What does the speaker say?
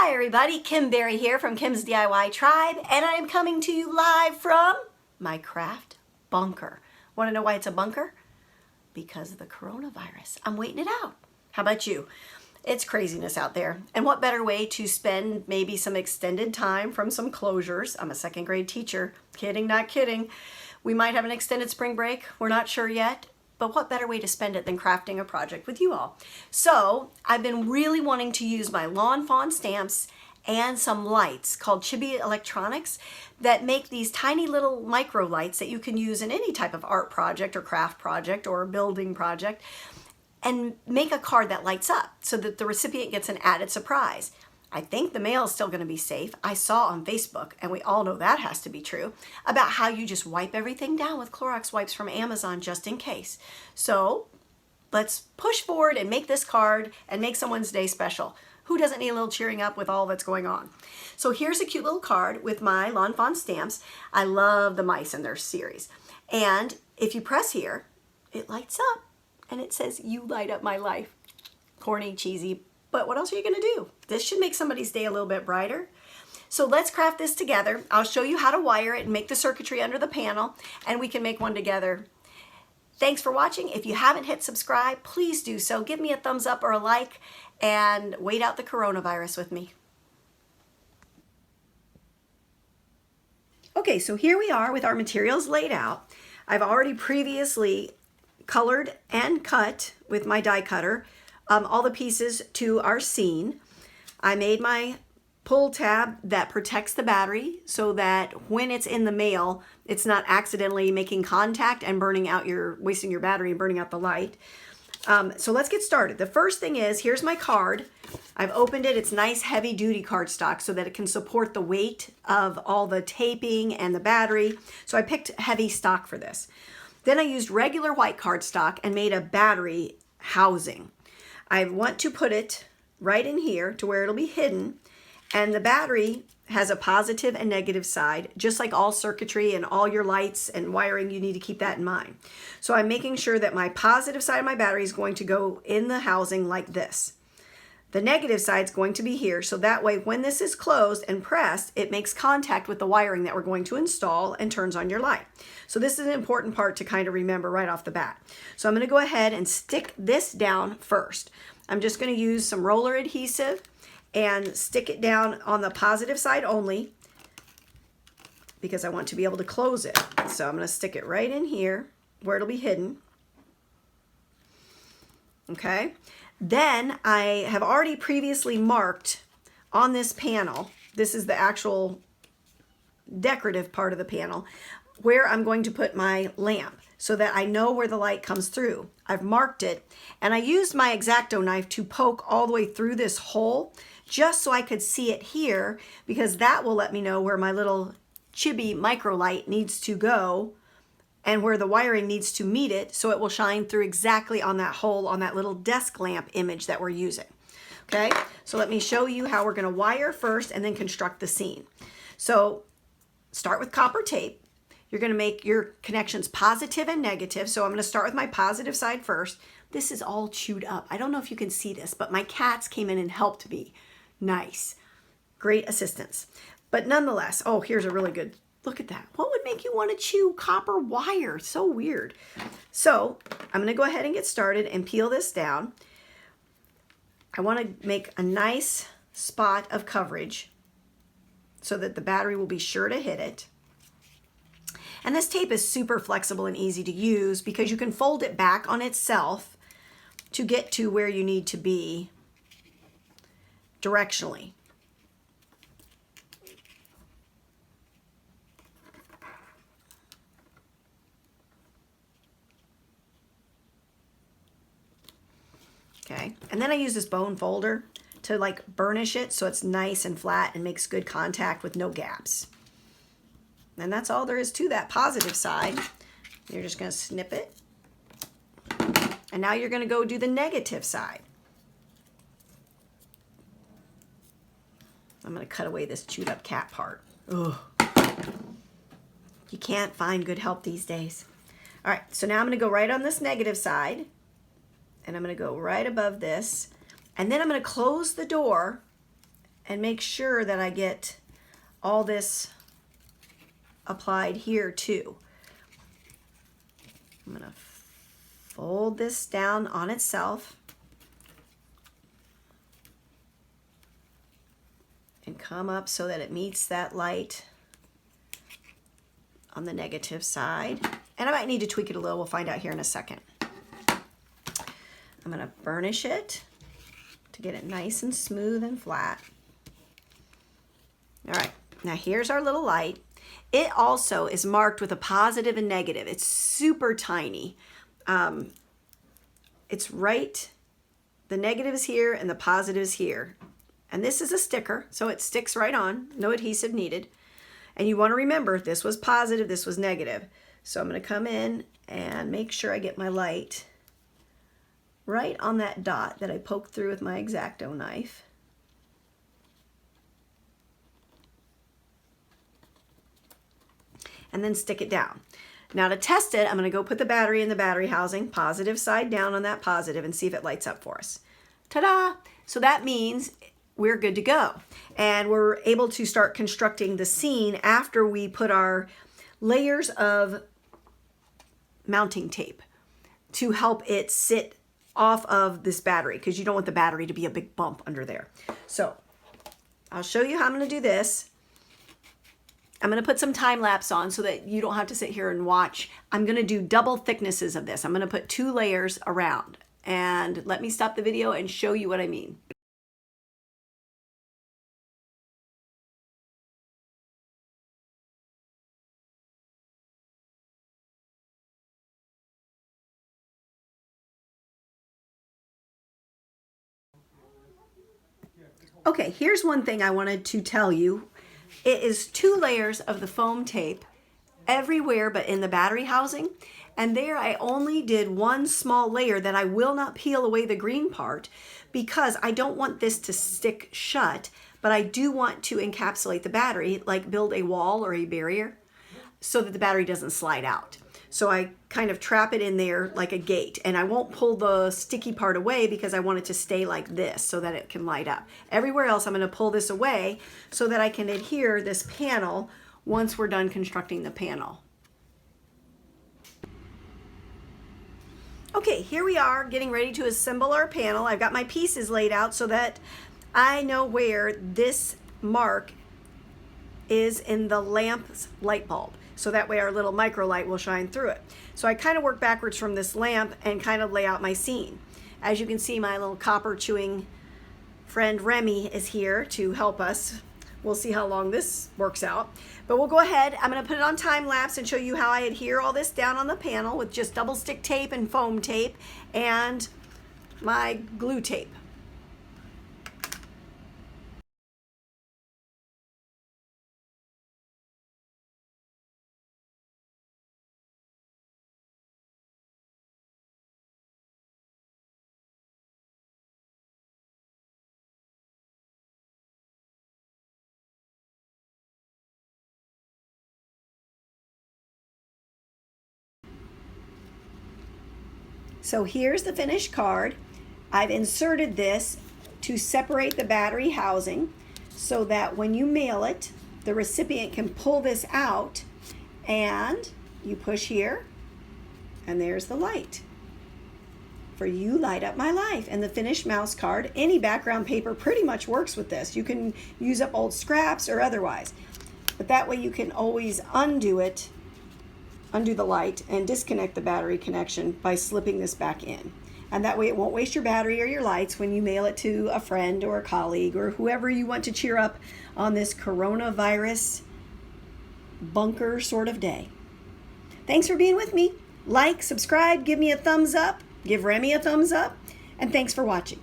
Hi everybody, Kim Berry here from Kim's DIY Tribe, and I am coming to you live from my craft bunker. Want to know why it's a bunker? Because of the coronavirus. I'm waiting it out. How about you? It's craziness out there. And what better way to spend maybe some extended time from some closures? I'm a second grade teacher. Kidding, not kidding. We might have an extended spring break. We're not sure yet. But what better way to spend it than crafting a project with you all? So I've been really wanting to use my lawn fawn stamps and some lights called Chibitronics that make these tiny little micro lights that you can use in any type of art project or craft project or building project, and make a card that lights up so that the recipient gets an added surprise. I think the mail is still going to be safe. I saw on Facebook, and we all know that has to be true, about how you just wipe everything down with Clorox wipes from Amazon just in case. So let's push forward and make this card and make someone's day special. Who doesn't need a little cheering up with all that's going on? So here's a cute little card with my Lawn Fawn stamps. I love the mice in their series. And if you press here, it lights up and it says, "You light up my life." Corny, cheesy, but what else are you going to do? This should make somebody's day a little bit brighter. So let's craft this together. I'll show you how to wire it and make the circuitry under the panel, and we can make one together. Thanks for watching. If you haven't hit subscribe, please do so. Give me a thumbs up or a like, and wait out the coronavirus with me. Okay, so here we are with our materials laid out. I've already previously colored and cut with my die cutter all the pieces to our scene. I made my pull tab that protects the battery so that when it's in the mail, it's not accidentally making contact and wasting your battery and burning out the light. So let's get started. The first thing is, here's my card. I've opened it. It's nice heavy duty cardstock so that it can support the weight of all the taping and the battery. So I picked heavy stock for this. Then I used regular white cardstock and made a battery housing. I want to put it right in here to where it'll be hidden, and the battery has a positive and negative side, just like all circuitry and all your lights and wiring. You need to keep that in mind. So I'm making sure that my positive side of my battery is going to go in the housing like this. The negative side is going to be here, so that way when this is closed and pressed, it makes contact with the wiring that we're going to install and turns on your light. So this is an important part to kind of remember right off the bat. So I'm going to go ahead and stick this down first. I'm just going to use some roller adhesive and stick it down on the positive side only because I want to be able to close it. So I'm going to stick it right in here where it'll be hidden. Okay. Then I have already previously marked on this panel, this is the actual decorative part of the panel, where I'm going to put my lamp so that I know where the light comes through. I've marked it, and I used my X-Acto knife to poke all the way through this hole just so I could see it here, because that will let me know where my little chibi micro light needs to go and where the wiring needs to meet it, so it will shine through exactly on that hole on that little desk lamp image that we're using. Okay, so let me show you how we're going to wire first and then construct the scene. So start with copper tape. You're going to make your connections positive and negative. So I'm going to start with my positive side first. This is all chewed up. I don't know if you can see this, but my cats came in and helped me. Nice. Great assistance. But nonetheless, oh, here's a really good, look at that. What would make you want to chew copper wire? So weird. So I'm going to go ahead and get started and peel this down. I want to make a nice spot of coverage so that the battery will be sure to hit it. And this tape is super flexible and easy to use because you can fold it back on itself to get to where you need to be directionally. Okay, and then I use this bone folder to like burnish it so it's nice and flat and makes good contact with no gaps. And that's all there is to that positive side. You're just going to snip it. And now you're going to go do the negative side. I'm going to cut away this chewed up cat part. Ugh. You can't find good help these days. All right, so now I'm going to go right on this negative side. And I'm going to go right above this. And then I'm going to close the door and make sure that I get all this applied here too. I'm going to fold this down on itself and come up so that it meets that light on the negative side. And I might need to tweak it a little. We'll find out here in a second. I'm going to burnish it to get it nice and smooth and flat. All right, now here's our little light. It also is marked with a positive and negative. It's super tiny. It's right, the negative is here and the positive is here. And this is a sticker, so it sticks right on, no adhesive needed. And you want to remember, this was positive, this was negative. So I'm going to come in and make sure I get my light right on that dot that I poked through with my X-Acto knife. And then stick it down. Now to test it, I'm going to go put the battery in the battery housing, positive side down on that positive, and see if it lights up for us. Ta-da! So that means we're good to go. And we're able to start constructing the scene after we put our layers of mounting tape to help it sit off of this battery, because you don't want the battery to be a big bump under there. So I'll show you how I'm going to do this. I'm going to put some time lapse on so that you don't have to sit here and watch. I'm going to do double thicknesses of this. I'm going to put 2 layers around, and let me stop the video and show you what I mean. Okay, here's one thing I wanted to tell you. It is 2 layers of the foam tape everywhere but in the battery housing. And there I only did 1 small layer that I will not peel away the green part because I don't want this to stick shut, but I do want to encapsulate the battery, like build a wall or a barrier so that the battery doesn't slide out. So I kind of trap it in there like a gate, and I won't pull the sticky part away because I want it to stay like this so that it can light up. Everywhere else I'm going to pull this away so that I can adhere this panel once we're done constructing the panel. Okay, here we are getting ready to assemble our panel. I've got my pieces laid out so that I know where this mark is in the lamp's light bulb. So that way our little micro light will shine through it. So I kind of work backwards from this lamp and kind of lay out my scene. As you can see, my little copper chewing friend Remy is here to help us. We'll see how long this works out. But we'll go ahead. I'm going to put it on time lapse and show you how I adhere all this down on the panel with just double stick tape and foam tape and my glue tape. So here's the finished card. I've inserted this to separate the battery housing so that when you mail it, the recipient can pull this out and you push here and there's the light. For you light up my life. And the finished mouse card, any background paper pretty much works with this. You can use up old scraps or otherwise. But that way you can always undo it, undo the light and disconnect the battery connection by slipping this back in. And that way it won't waste your battery or your lights when you mail it to a friend or a colleague or whoever you want to cheer up on this coronavirus bunker sort of day. Thanks for being with me. Like, subscribe, give me a thumbs up, give Remy a thumbs up, and thanks for watching.